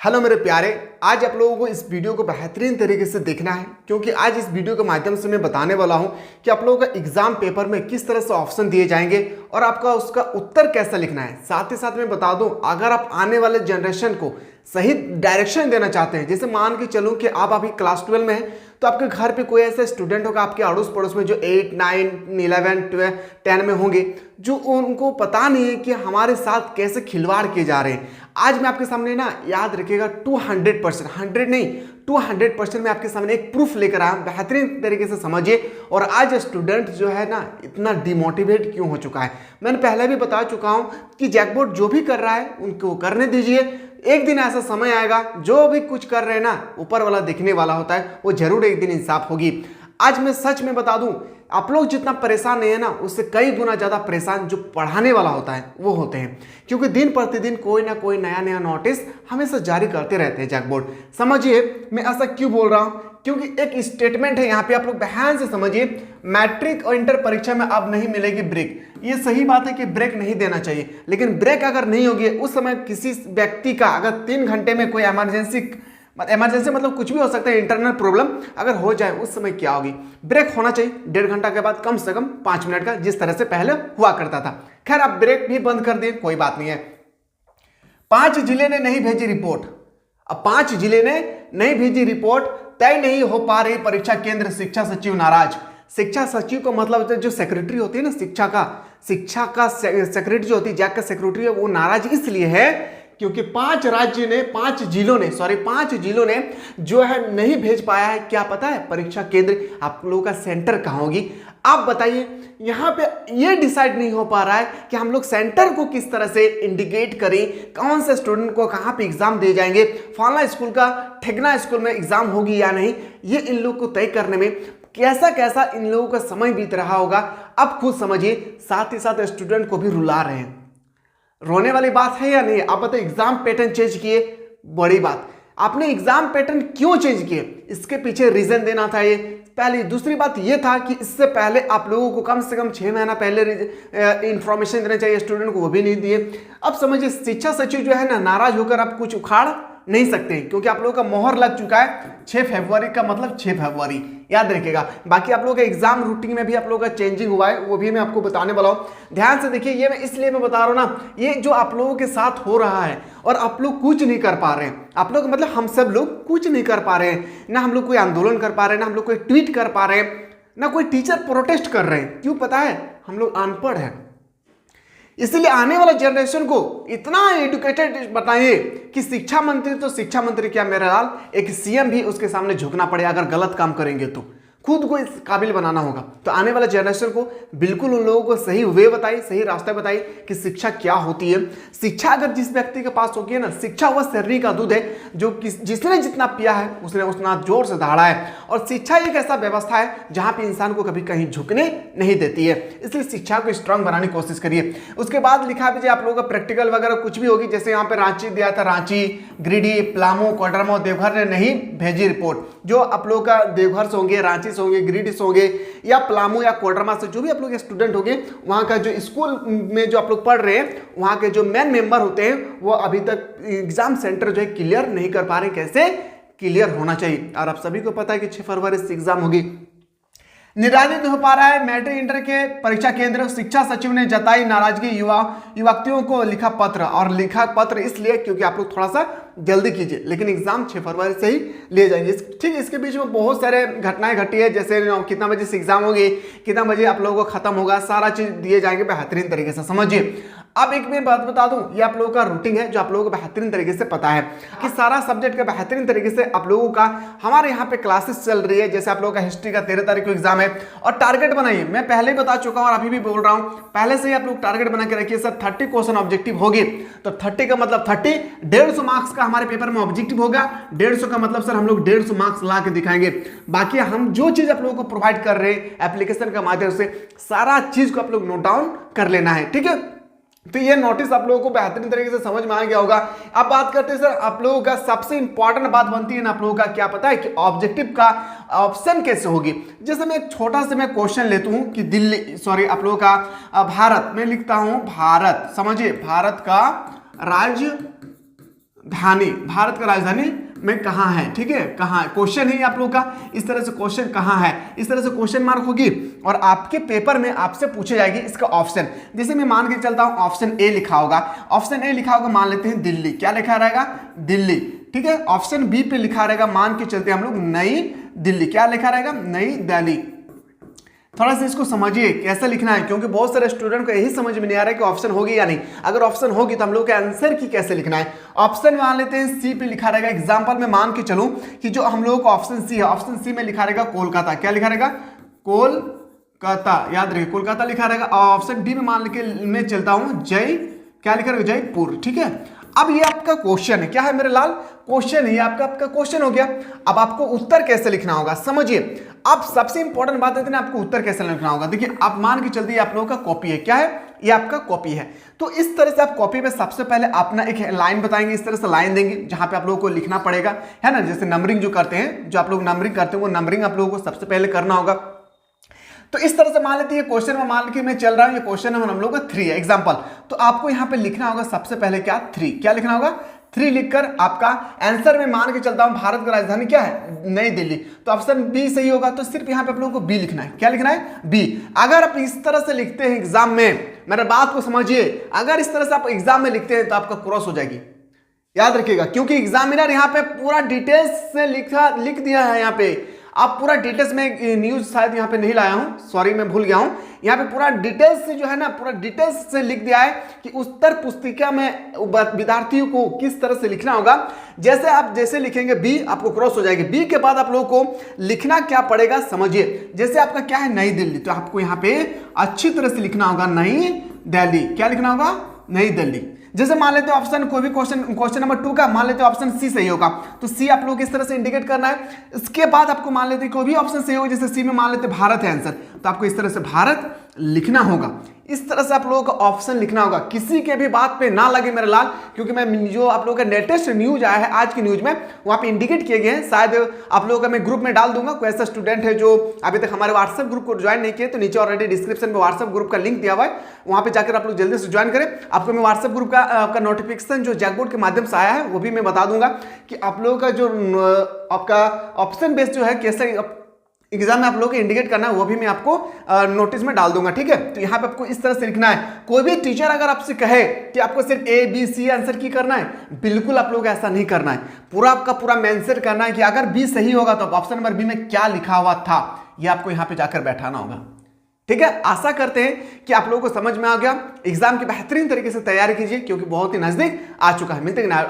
Hello मेरे प्यारे, आज आप लोगों को इस वीडियो को बेहतरीन तरीके से देखना है क्योंकि आज इस वीडियो के माध्यम से मैं बताने वाला हूं कि आप लोगों का एग्जाम पेपर में किस तरह से ऑप्शन दिए जाएंगे और आपका उसका उत्तर कैसा लिखना है। साथ ही साथ मैं बता दूं, अगर आप आने वाले जनरेशन को सही डायरेक्शन देना चाहते हैं, जैसे मान के चलूं कि आप अभी क्लास 12 में हैं, तो आपके घर पे कोई ऐसा स्टूडेंट होगा आपके अड़ोस पड़ोस में जो 8, 9, 11, 12, 10 में होंगे, जो उनको पता नहीं है कि हमारे साथ कैसे खिलवाड़ किए जा रहे हैं। आज मैं आपके सामने ना, याद रखिएगा, 200%, 100 नहीं 200% मैं आपके सामने एक प्रूफ लेकर आया, बेहतरीन तरीके से समझिए। और आज स्टूडेंट जो है ना इतना डिमोटिवेट क्यों हो चुका है, मैंने पहले भी बता चुका हूं कि जैकबोर्ड जो भी कर रहा है उनको करने दीजिए। एक दिन ऐसा समय आएगा, जो भी कुछ कर रहे हैं ना, ऊपर वाला देखने वाला होता है, वो जरूर एक दिन इंसाफ होगी। आज मैं सच में बता दूं, आप लोग जितना परेशान नहीं है ना, उससे कई गुना ज्यादा परेशान जो पढ़ाने वाला होता है वो होते हैं, क्योंकि दिन प्रतिदिन कोई ना कोई नया नया नोटिस हमेशा जारी करते रहते हैं जैकबोर्ड। समझिए मैं ऐसा क्यों बोल रहा हूं, क्योंकि एक स्टेटमेंट है यहाँ पे, आप लोग ध्यान से समझिए। मैट्रिक और इंटर परीक्षा में अब नहीं मिलेगी ब्रेक। ये सही बात है कि ब्रेक नहीं देना चाहिए, लेकिन ब्रेक अगर नहीं होगी उस समय किसी व्यक्ति का अगर 3 घंटे में कोई इमरजेंसी मतलब कुछ भी हो सकता है, इंटरनल प्रॉब्लम अगर हो जाए, उस समय क्या होगी। ब्रेक होना चाहिए 1.5 घंटा के बाद, कम से कम 5 मिनट का, जिस तरह से पहले हुआ करता था। खैर अब ब्रेक भी बंद कर दिए, कोई बात नहीं है। 5 जिले ने नहीं भेजी रिपोर्ट। अब 5 जिले ने नहीं भेजी रिपोर्ट, तय नहीं हो पा रही परीक्षा केंद्र, शिक्षा सचिव नाराज। शिक्षा सचिव का मतलब जो सेक्रेटरी होती है ना, शिक्षा का सेक्रेटरी जो होती है, जैक का सेक्रेटरी है, वो नाराज इसलिए है क्योंकि 5 जिलों ने जो है नहीं भेज पाया है। क्या पता है परीक्षा केंद्र, आप लोगों का सेंटर कहां होगी। आप बताइए, यहां पे ये डिसाइड नहीं हो पा रहा है कि हम लोग सेंटर को किस तरह से इंडिकेट करें, कौन से स्टूडेंट को कहां पे एग्जाम दिए जाएंगे, फलाना स्कूल का ठेकना स्कूल में एग्जाम होगी या नहीं, ये इन लोग को तय करने में कैसा कैसा इन लोगों का समय बीत रहा होगा। अब खुद समझिए, साथ ही साथ स्टूडेंट को भी रुला रहे हैं। रोने वाली बात है या नहीं। आप बताइए, एग्जाम पैटर्न चेंज किए, बड़ी बात। आपने एग्जाम पैटर्न क्यों चेंज किए, इसके पीछे रीजन देना था ये पहले। दूसरी बात ये था कि इससे पहले आप लोगों को कम से कम 6 महीना पहले इंफॉर्मेशन देना चाहिए स्टूडेंट को, वो भी नहीं दिए। अब समझिए, शिक्षा सचिव जो है ना, नाराज होकर आप कुछ उखाड़ नहीं सकते, क्योंकि आप लोगों का मोहर लग चुका है 6 फरवरी का, मतलब 6 फरवरी याद रखिएगा। बाकी आप लोगों का एग्जाम रूटीन में भी आप लोगों का चेंजिंग हुआ है, वो भी मैं आपको बताने वाला हूं। ध्यान से देखिए, ये मैं इसलिए मैं बता रहा हूं ना, ये जो आप लोगों के साथ हो रहा है और आप लोग कुछ नहीं कर पा रहे हैं, आप लोग मतलब हम सब लोग कुछ नहीं कर पा रहे हैं ना, हम लोग कोई आंदोलन कर पा रहे हैं ना, हम लोग कोई ट्वीट कर पा रहे हैं ना, कोई टीचर प्रोटेस्ट कर रहे हैं। क्यों पता है, हम लोग अनपढ़ हैं। इसलिए आने वाला जनरेशन को इतना एजुकेटेड बताइए कि शिक्षा मंत्री तो शिक्षा मंत्री क्या, मेरा लाल, एक सीएम भी उसके सामने झुकना पड़े अगर गलत काम करेंगे तो। खुद को इस काबिल बनाना होगा। तो आने वाले जनरेशन को बिल्कुल उन लोगों को सही वे बताइए, सही रास्ता बताइए कि शिक्षा क्या होती है। शिक्षा अगर जिस व्यक्ति के पास होगी ना, शिक्षा वह शरीर का दूध है, जो जिसने जितना पिया है उसने उतना जोर से दहाड़ा है। और शिक्षा एक ऐसा व्यवस्था है जहां पे इंसान को कभी कहीं झुकने नहीं देती है। इसलिए शिक्षा को स्ट्रांग बनाने की कोशिश करिए। उसके बाद लिखा भी आप लोगों का प्रैक्टिकल वगैरह कुछ भी होगी, जैसे यहाँ पे रांची दिया था, रांची, गिरिडीह, पलामू, कोडरमा, देवघर ने नहीं भेजी रिपोर्ट। जो आप लोगों का देवघर से होंगे, रांची से होंगे, गिरिडीह से होंगे, या पलामू या कोडरमा से जो भी आप लोग स्टूडेंट होंगे, वहां का जो स्कूल में जो आप लोग पढ़ रहे हैं, वहां के जो मेन मेंबर होते हैं, वो अभी तक एग्जाम सेंटर जो है क्लियर नहीं कर पा रहे। कैसे क्लियर होना चाहिए। और आप सभी को पता है कि 6 फरवरी से एग्जाम होगी। निर्धारित हो पा रहा है मैट्रिक इंटर के परीक्षा केंद्र, शिक्षा सचिव ने जताई नाराजगी, युवतियों को लिखा पत्र। और लिखा पत्र इसलिए क्योंकि आप लोग थोड़ा सा जल्दी कीजिए, लेकिन एग्जाम 6 फरवरी से ही ले जाएंगे। ठीक, इसके बीच में बहुत सारे घटनाएं घटी है, जैसे कितना बजे से एग्जाम होगी, कितना बजे आप लोगों को खत्म होगा, सारा चीज दिए जाएंगे बेहतरीन तरीके से। समझिए, अब एक मैं बात बता दूं, ये आप लोगों का रूटीन है जो आप लोगों को बेहतरीन तरीके से पता है कि सारा सब्जेक्ट का बेहतरीन तरीके से आप लोगों का हमारे यहाँ पे क्लासेस चल रही है। जैसे आप लोगों का हिस्ट्री का 13 तारीख को एग्जाम है, और टारगेट बनाइए। मैं पहले ही बता चुका हूं और अभी भी बोल रहा हूं, पहले से ही आप लोग टारगेट बना के रखिए। सर 30 क्वेश्चन ऑब्जेक्टिव होगी, तो 30 का मतलब 30, 150 मार्क्स का हमारे पेपर में ऑब्जेक्टिव होगा। 150 का मतलब सर हम लोग 150 मार्क्स ला के दिखाएंगे। बाकी हम जो चीज आप लोगों को प्रोवाइड कर रहे हैं एप्लीकेशन के माध्यम से, सारा चीज को आप लोग नोट डाउन कर लेना है। ठीक है, तो ये नोटिस आप लोगों को बेहतरीन तरीके से समझ में आ गया होगा। अब बात करते हैं सर, आप लोगों का सबसे इंपॉर्टेंट बात बनती है ना आप लोगों का, क्या पता है कि ऑब्जेक्टिव का ऑप्शन कैसे होगी। जैसे मैं एक छोटा सा मैं क्वेश्चन लेता हूं कि दिल्ली, सॉरी आप लोगों का भारत, मैं लिखता हूं भारत, समझिए भारत का राज्य धानी भारत का राजधानी में कहाँ है, ठीक है, कहाँ है, क्वेश्चन है आप लोग का, इस तरह से क्वेश्चन कहाँ है, इस तरह से क्वेश्चन मार्क होगी और आपके पेपर में आपसे पूछे जाएगी इसका ऑप्शन। जैसे मैं मान के चलता हूँ ऑप्शन ए लिखा होगा, ऑप्शन ए लिखा होगा, मान लेते हैं दिल्ली, क्या लिखा रहेगा, दिल्ली, ठीक है। ऑप्शन बी पे लिखा रहेगा, मान के चलते हम लोग नई दिल्ली, क्या लिखा रहेगा, नई दिल्ली। थोड़ा सा इसको समझिए कैसे लिखना है, क्योंकि बहुत सारे स्टूडेंट को यही समझ में नहीं आ रहा है कि ऑप्शन होगी या नहीं। अगर ऑप्शन होगी तो हम लोग के आंसर की कैसे लिखना है। ऑप्शन मान लेते हैं सी पे लिखा रहेगा, एग्जांपल में मान के चलूं कि जो हम लोग को ऑप्शन सी है, ऑप्शन सी में लिखा रहेगा कोलकाता, क्या लिखा रहेगा, कोलकाता, याद रखिए कोलकाता लिखा रहेगा। और ऑप्शन डी में मान के मैं चलता हूं जय, क्या लिखा रहेगा, जयपुर, ठीक है। अब ये आपका क्वेश्चन है, क्या है मेरे लाल, क्वेश्चन है, ये आपका क्वेश्चन हो गया। अब आपको उत्तर कैसे लिखना होगा समझिए। अब सबसे इंपॉर्टेंट बात है ना, आपको उत्तर कैसे लिखना होगा। देखिए आप मान के चलते आप लोगों का कॉपी है, क्या है, ये आपका कॉपी है। तो इस तरह से आप कॉपी में सबसे पहले अपना एक लाइन बताएंगे, इस तरह से लाइन देंगे जहां पे आप लोगों को लिखना पड़ेगा, है ना। जैसे नंबरिंग जो करते हैं, जो आप लोग नंबरिंग करते हैं, वो नंबरिंग आप लोगों को सबसे पहले करना होगा। तो इस तरह से मान लेते हैं क्वेश्चन में, मान के मैं चल रहा हूं, ये क्वेश्चन हम लोग का 3 है एग्जांपल। तो आपको यहां पे लिखना होगा सबसे पहले क्या, 3, क्या लिखना होगा, 3 लिखकर आपका आंसर में मान के चलता हूं भारत की राजधानी क्या है, नई दिल्ली। तो ऑप्शन बी सही होगा, तो सिर्फ यहां पे आप लोगों को बी लिखना है, क्या लिखना है, बी। अगर आप इस तरह से लिखते हैं एग्जाम में, मेरे बात को समझिए, अगर इस तरह से आप एग्जाम में लिखते हैं तो आपका क्रॉस हो जाएगी, याद रखिएगा, क्योंकि एग्जामिनर यहाँ पे पूरा डिटेल्स से लिख दिया है। यहाँ पे आप पूरा डिटेल्स में न्यूज शायद यहाँ पे नहीं लाया हूँ, सॉरी मैं भूल गया हूँ। यहाँ पे पूरा डिटेल्स से जो है ना, पूरा डिटेल्स से लिख दिया है कि उत्तर पुस्तिका में विद्यार्थियों को किस तरह से लिखना होगा। जैसे आप जैसे लिखेंगे बी, आपको क्रॉस हो जाएगी। बी के बाद आप लोगों को लिखना क्या पड़ेगा समझिए। जैसे आपका क्या है, नई दिल्ली, तो आपको यहाँ पे अच्छी तरह से लिखना होगा नई दिल्ली, क्या लिखना होगा, नई दिल्ली। जैसे मान लेते हैं ऑप्शन, कोई भी क्वेश्चन नंबर 2 का मान लेते हैं ऑप्शन सी सही होगा, तो सी आप लोग इस तरह से इंडिकेट करना है। इसके बाद आपको मान लेते हैं कोई भी ऑप्शन सही होगा, जैसे सी में मान लेते हैं भारत है आंसर, तो आपको इस तरह से भारत लिखना होगा। इस तरह से आप लोगों का ऑप्शन लिखना होगा, किसी के भी बात पे ना लगे मेरे लाल, क्योंकि मैं जो आप लोगों का लेटेस्ट न्यूज आया है आज की न्यूज में, वहां पे इंडिकेट किए गए हैं। शायद आप लोगों का मैं ग्रुप में डाल दूंगा, कोई ऐसा स्टूडेंट है जो अभी तक हमारे व्हाट्सएप ग्रुप को ज्वाइन नहीं किए, तो नीचे ऑलरेडी डिस्क्रिप्शन में व्हाट्सएप ग्रुप का लिंक दिया हुआ है, वहां पे जाकर आप लोग जल्दी से ज्वाइन करें। आपको मैं व्हाट्सएप ग्रुप का आपका नोटिफिकेशन जो जैकबोर्ड के माध्यम से आया है वो भी मैं बता दूंगा कि आप लोगों का जो आपका ऑप्शन बेस्ड जो है कैसे एग्जाम में आप लोगों को इंडिकेट करना है, वो भी मैं आपको नोटिस में डाल दूंगा, ठीक है। तो यहाँ पे आपको इस तरह से लिखना है। कोई भी टीचर अगर आपसे कहे कि आपको सिर्फ ए बी सी आंसर की करना है, बिल्कुल आप लोग ऐसा नहीं करना है। पूरा आपका पूरा मेंशन करना है कि अगर बी सही होगा तो ऑप्शन नंबर बी में क्या लिखा हुआ था, ये आपको यहाँ पे जाकर बैठाना होगा, ठीक है। आशा करते हैं कि आप लोगों को समझ में आ गया। एग्जाम की बेहतरीन तरीके से तैयारी कीजिए, क्योंकि बहुत ही नजदीक आ चुका है। मिलते हैं अब